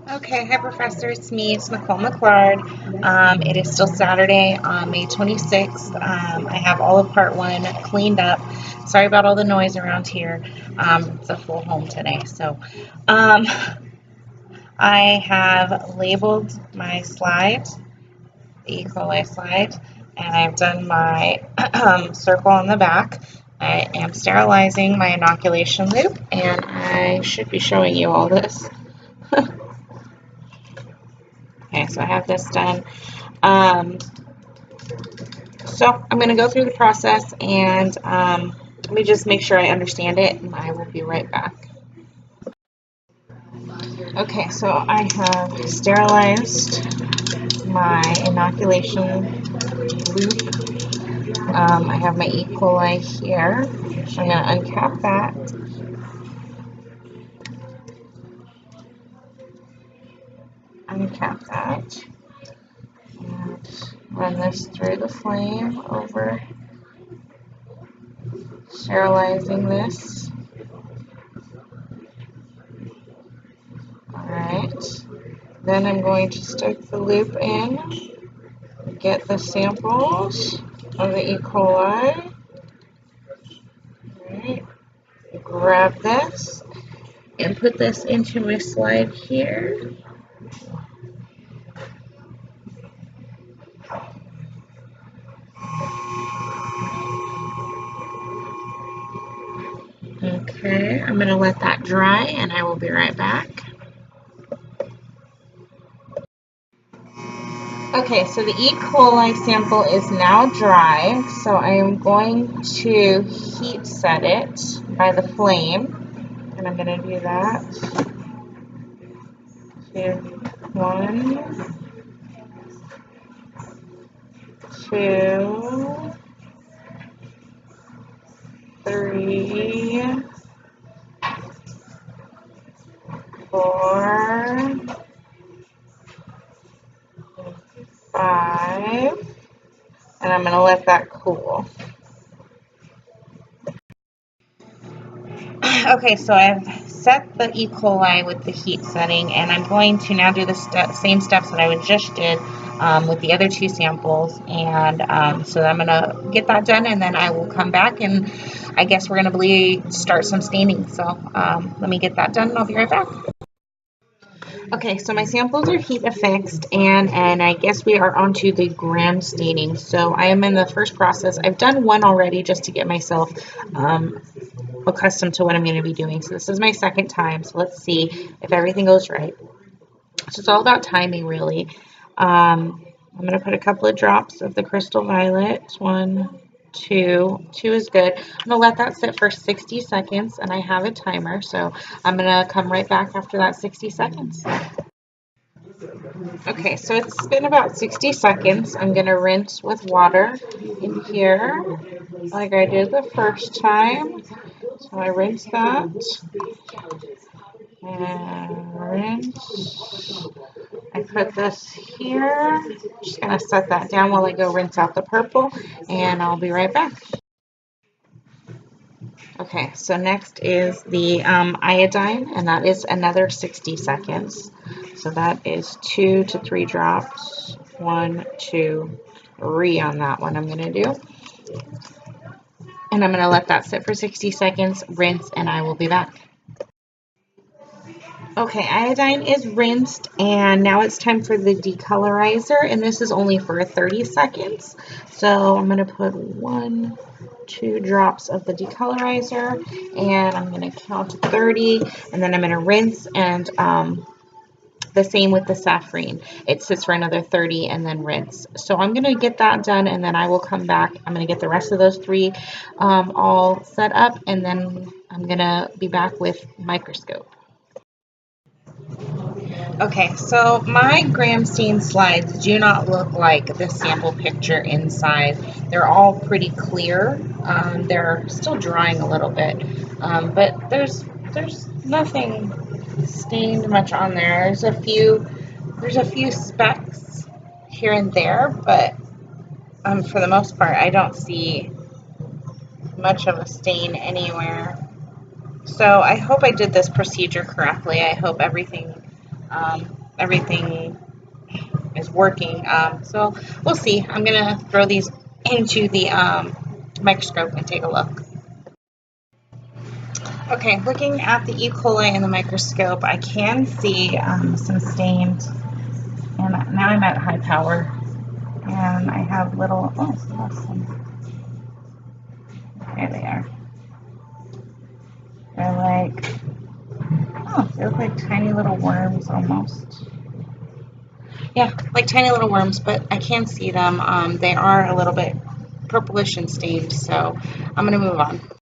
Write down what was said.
Okay, hi Professor, it's me, it's Nicole McLeod. It is still Saturday on May 26th. I have all of part one cleaned up. Sorry about all the noise around here. It's a full home today. Um, I have labeled my slide, the E. coli slide, and I've done my circle on the back. I am sterilizing my inoculation loop, and I should be showing you all this. Okay, so I have this done. Um, so I'm going to go through the process and let me just make sure I understand it, and I will be right back. Okay, so I have sterilized my inoculation loop. I have my E. coli here, so I'm going to uncap that. Uncap that. And run this through the flame over sterilizing this. Alright, then I'm going to stick the loop in, get the samples of the E. coli. Alright, grab this and put this into my slide here. Okay, I'm going to let that dry and I will be right back. Okay, so the E. coli sample is now dry, so I am going to heat set it by the flame, and I'm going to do that. 2, 1, 2, 3, 4, 5, and I'm going to let that cool. Okay, so I've set the E. coli with the heat setting, and I'm going to now do the same steps that I just did with the other two samples. And so I'm going to get that done, and then I will come back, and I guess we're going to start some staining. So let me get that done, and I'll be right back. Okay, so my samples are heat affixed, and I guess we are onto the gram staining. So I am in the first process. I've done one already just to get myself accustomed to what I'm going to be doing. So this is my second time. So let's see if everything goes right. So it's all about timing, really. I'm going to put a couple of drops of the crystal violet. 1, 2 is good. I'm going to let that sit for 60 seconds, and I have a timer, so I'm going to come right back after that 60 seconds. Okay, so it's been about 60 seconds. I'm going to rinse with water in here like I did the first time. So I rinse that and rinse. I put this here. Just going to set that down while I go rinse out the purple, and I'll be right back. Okay, so next is the iodine, and that is another 60 seconds. So that is 2 to 3 drops. 1, 2, 3 on that one I'm going to do. And I'm going to let that sit for 60 seconds, rinse, and I will be back. Okay, iodine is rinsed, and now it's time for the decolorizer, and this is only for 30 seconds. So I'm going to put 1, 2 drops of the decolorizer, and I'm going to count to 30, and then I'm going to rinse, and the same with the saffron. It sits for another 30 and then rinse. So I'm going to get that done, and then I will come back. I'm going to get the rest of those 3 all set up, and then I'm going to be back with microscope. Okay, so my gram stain slides do not look like the sample picture inside. They're all pretty clear. They're still drying a little bit, but there's nothing stained much on there. There's a few specks here and there, but for the most part, I don't see much of a stain anywhere. So I hope I did this procedure correctly. I hope everything everything is working. So we'll see. I'm gonna throw these into the microscope and take a look. Okay, looking at the E. coli in the microscope, I can see some stains, and now I'm at high power, and I have little, oh, there they are. They're like, oh, they look like tiny little worms almost. Yeah, like tiny little worms, but I can see them. They are a little bit purplish and stained, so I'm going to move on.